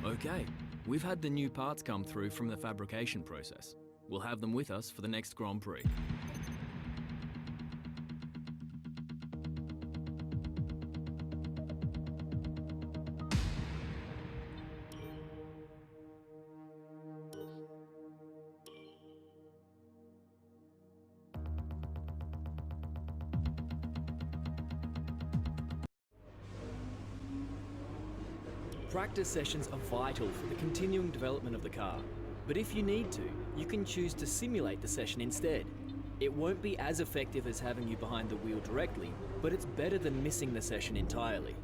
Okay, we've had the new parts come through from the fabrication process. We'll have them with us for the next Grand Prix. Practice sessions are vital for the continuing development of the car, but if you need to, you can choose to simulate the session instead. It won't be as effective as having you behind the wheel directly, but it's better than missing the session entirely.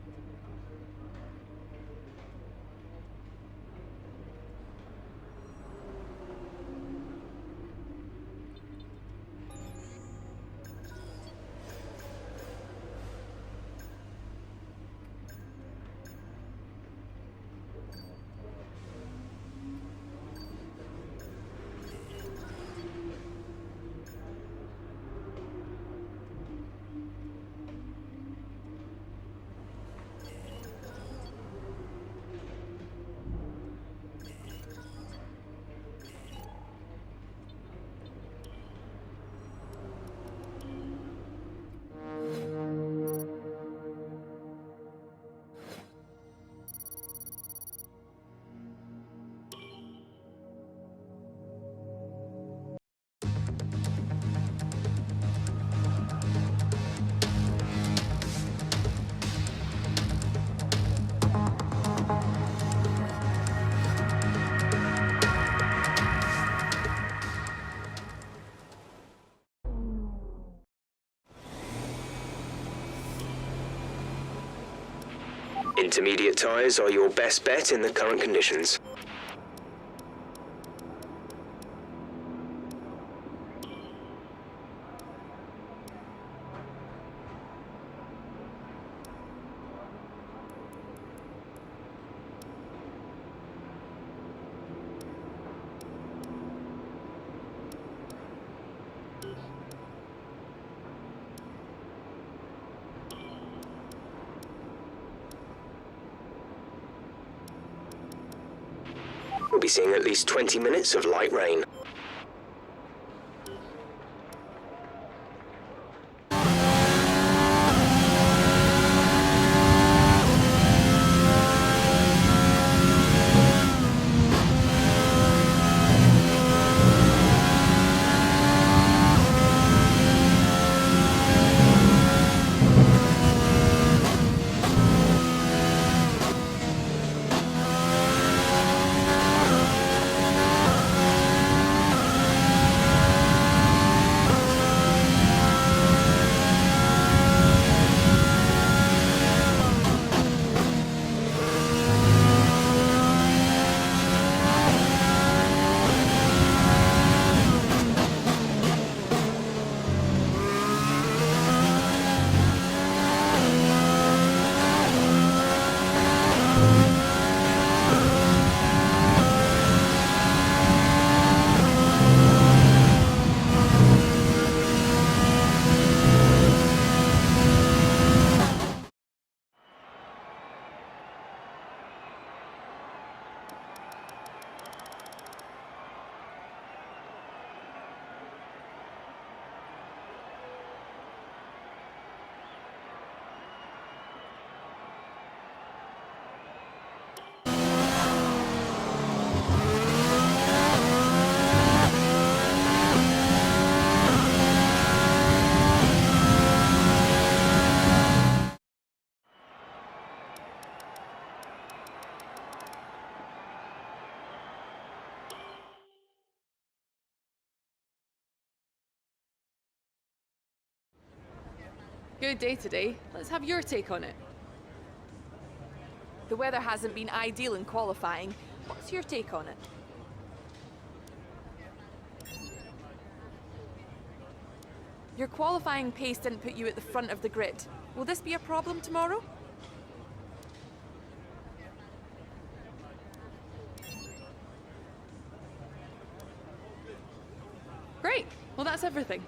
Intermediate tyres are your best bet in the current conditions. We'll be seeing at least 20 minutes of light rain. Good day today. Let's have your take on it. The weather hasn't been ideal in qualifying. What's your take on it? Your qualifying pace didn't put you at the front of the grid. Will this be a problem tomorrow? Great. Well, that's everything.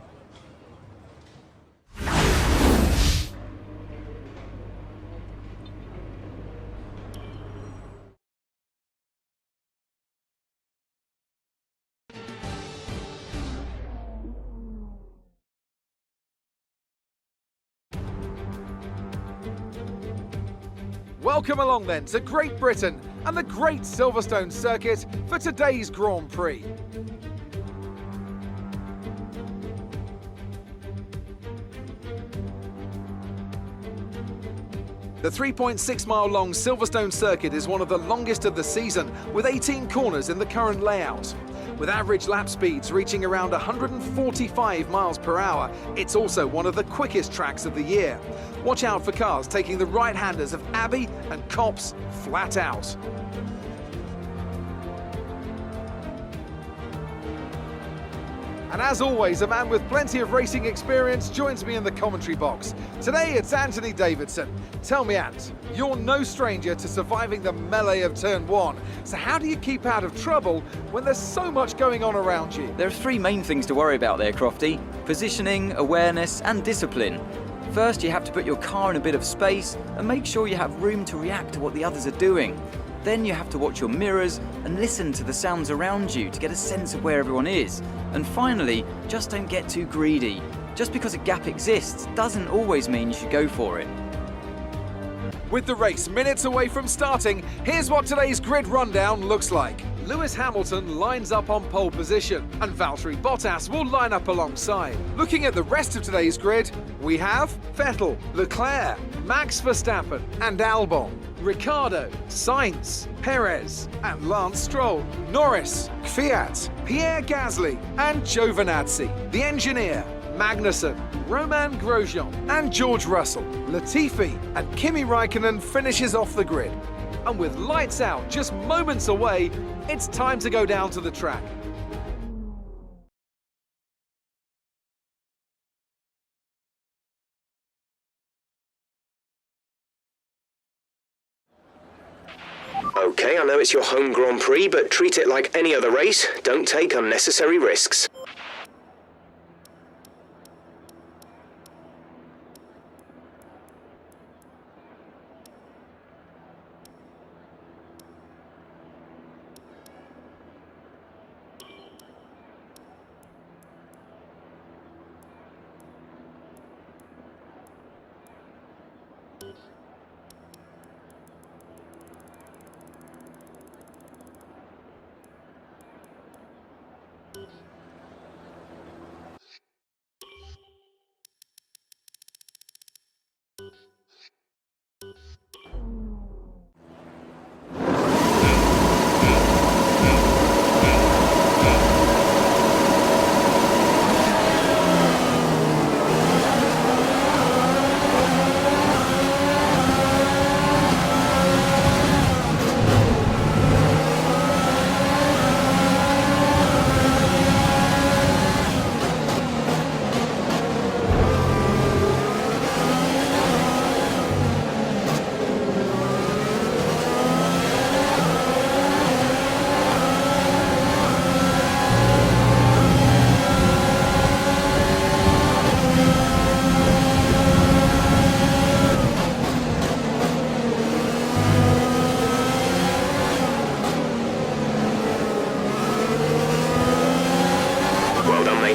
Welcome along then to Great Britain and the Great Silverstone Circuit for today's Grand Prix. The 3.6-mile long Silverstone Circuit is one of the longest of the season, with 18 corners in the current layout. With average lap speeds reaching around 145 miles per hour, it's also one of the quickest tracks of the year. Watch out for cars taking the right-handers of Abbey and Copse flat out. And as always, a man with plenty of racing experience joins me in the commentary box. Today it's Anthony Davidson. Tell me, Ant, you're no stranger to surviving the melee of turn 1. So how do you keep out of trouble when there's so much going on around you? There are three main things to worry about there, Crofty: positioning, awareness and discipline. First, you have to put your car in a bit of space and make sure you have room to react to what the others are doing. Then you have to watch your mirrors and listen to the sounds around you to get a sense of where everyone is. And finally, just don't get too greedy. Just because a gap exists doesn't always mean you should go for it. With the race minutes away from starting, here's what today's grid rundown looks like. Lewis Hamilton lines up on pole position, and Valtteri Bottas will line up alongside. Looking at the rest of today's grid, we have Vettel, Leclerc, Max Verstappen and Albon, Ricciardo, Sainz, Perez and Lance Stroll, Norris, Kvyat, Pierre Gasly and Giovinazzi, the engineer, Magnussen, Romain Grosjean and George Russell. Latifi and Kimi Raikkonen finishes off the grid. And with lights out just moments away, it's time to go down to the track. Okay, I know it's your home Grand Prix, but treat it like any other race. Don't take unnecessary risks.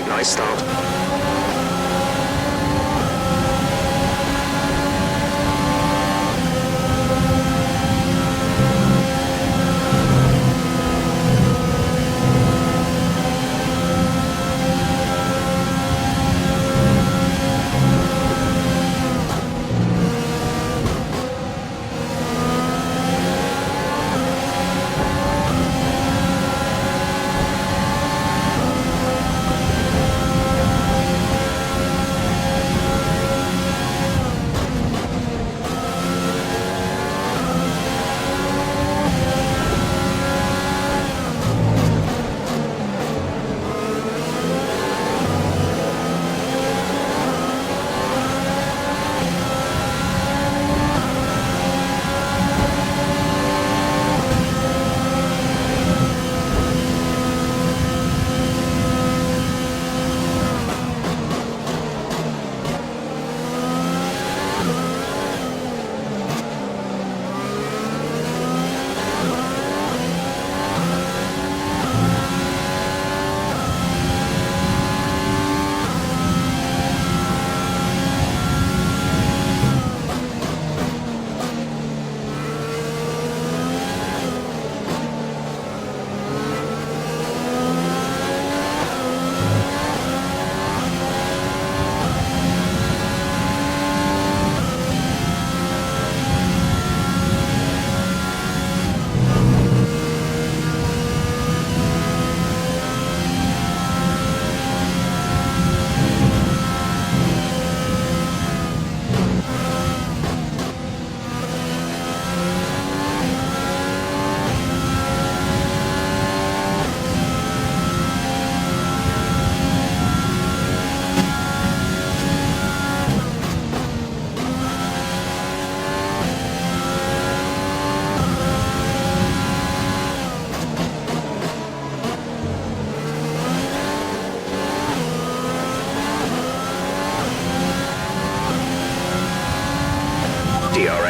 Nice start.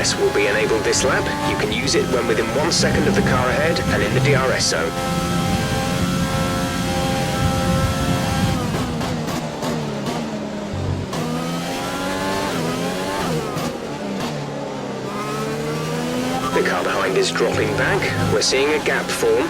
DRS will be enabled this lap. You can use it when within 1 second of the car ahead and in the DRS zone. The car behind is dropping back. We're seeing a gap form.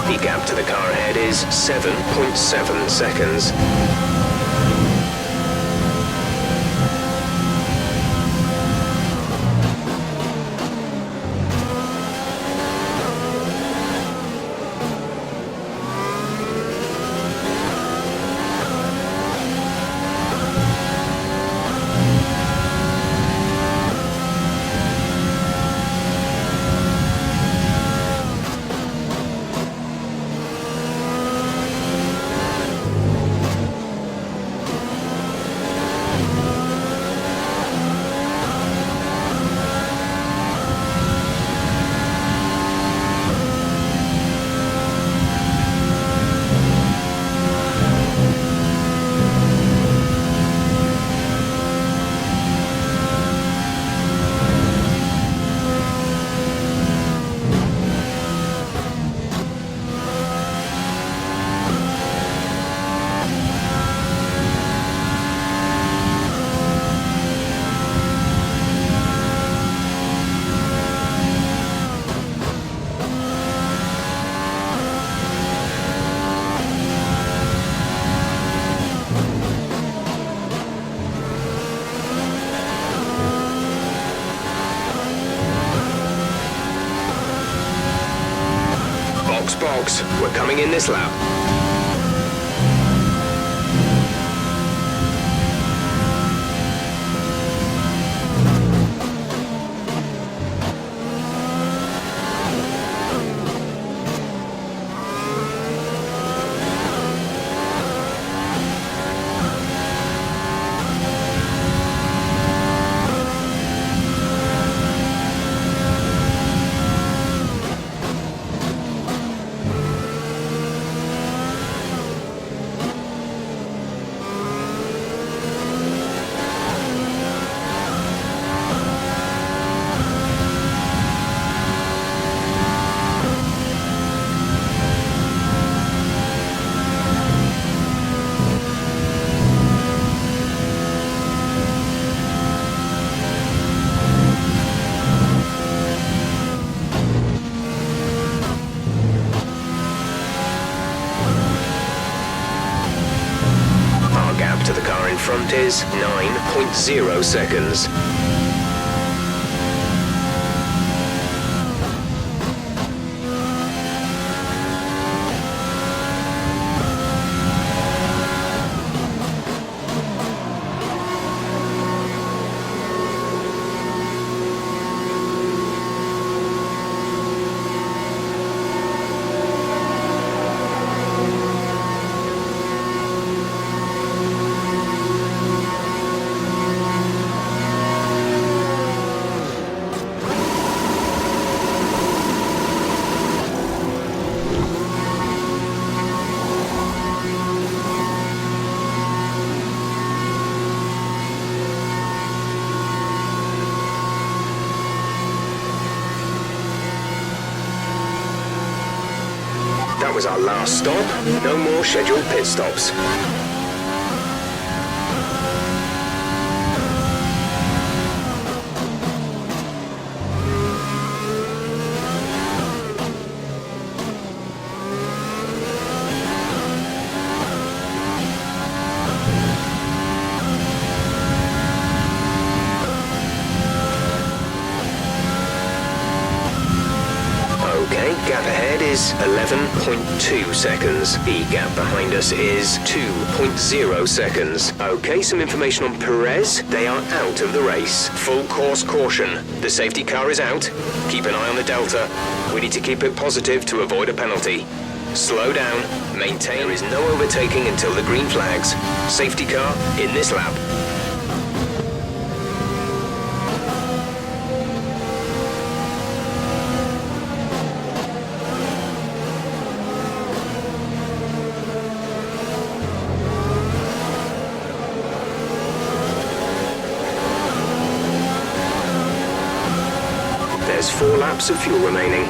The gap to the car ahead is 7.7 seconds. Box, we're coming in this lap. is 9.0 seconds. That was our last stop. No more scheduled pit stops. Okay, gap ahead is 11.2 seconds. The gap behind us is 2.0 seconds. Okay, some information on Perez. They are out of the race. Full course caution. The safety car is out. Keep an eye on the Delta. We need to keep it positive to avoid a penalty. Slow down. Maintain. There is no overtaking until the green flags. Safety car in this lap. There's 4 laps of fuel remaining.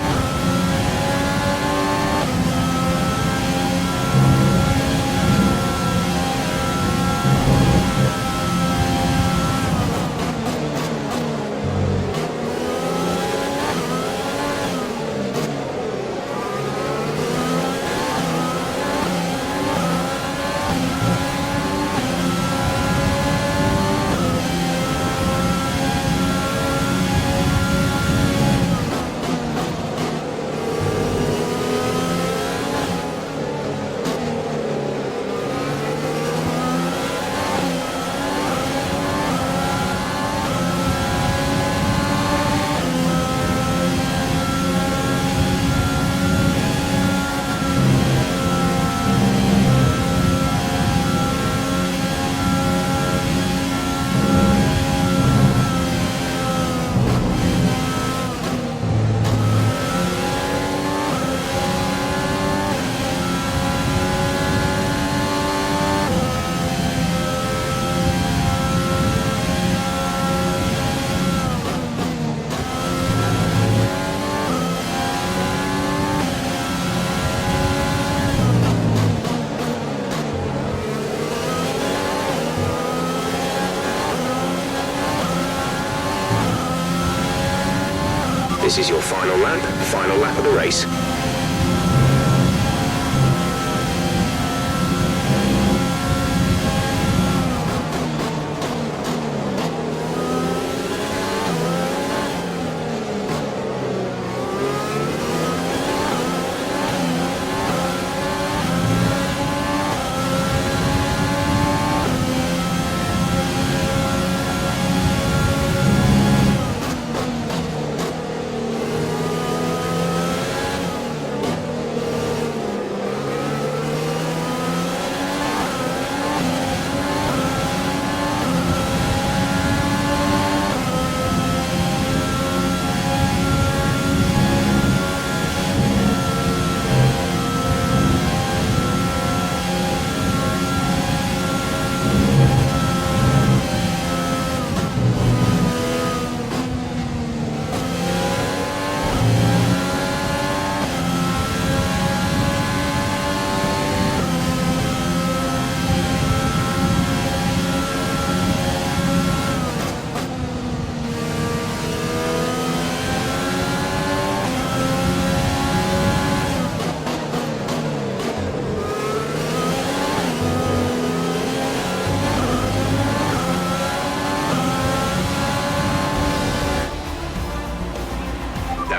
This is your final lap of the race.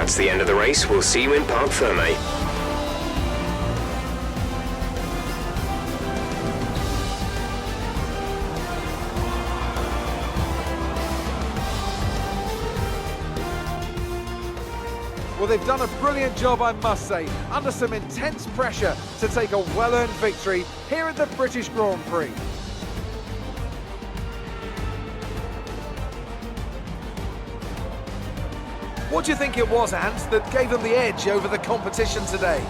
That's the end of the race. We'll see you in Parc Ferme. Well, they've done a brilliant job, I must say, under some intense pressure to take a well-earned victory here at the British Grand Prix. What do you think it was, Ant, that gave them the edge over the competition today?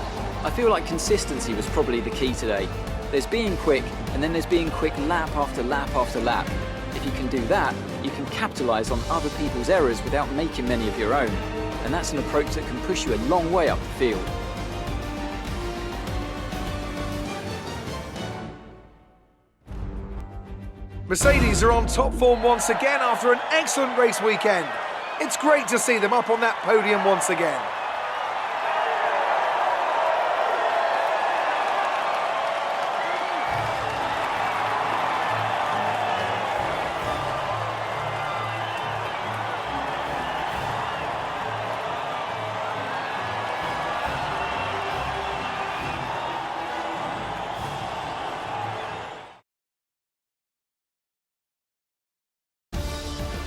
I feel like consistency was probably the key today. There's being quick, and then there's being quick lap after lap after lap. If you can do that, you can capitalise on other people's errors without making many of your own. And that's an approach that can push you a long way up the field. Mercedes are on top form once again after an excellent race weekend. It's great to see them up on that podium once again.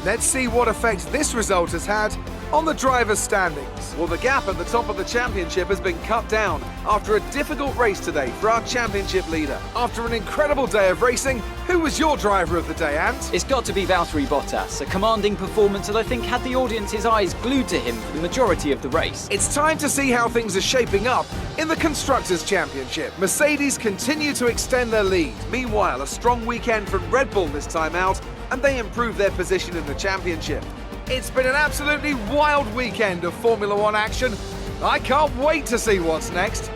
Let's see what effect this result has had on the drivers' standings. Well, the gap at the top of the championship has been cut down after a difficult race today for our championship leader. After an incredible day of racing, who was your driver of the day, Ant? It's got to be Valtteri Bottas, a commanding performance that I think had the audience's eyes glued to him for the majority of the race. It's time to see how things are shaping up in the Constructors' Championship. Mercedes continue to extend their lead. Meanwhile, a strong weekend from Red Bull this time out, and they improve their position in the championship. It's been an absolutely wild weekend of Formula One action. I can't wait to see what's next.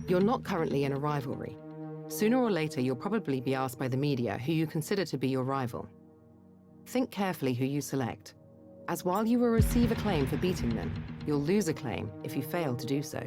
You're not currently in a rivalry. Sooner or later, you'll probably be asked by the media who you consider to be your rival. Think carefully who you select, as while you will receive acclaim for beating them, you'll lose acclaim if you fail to do so.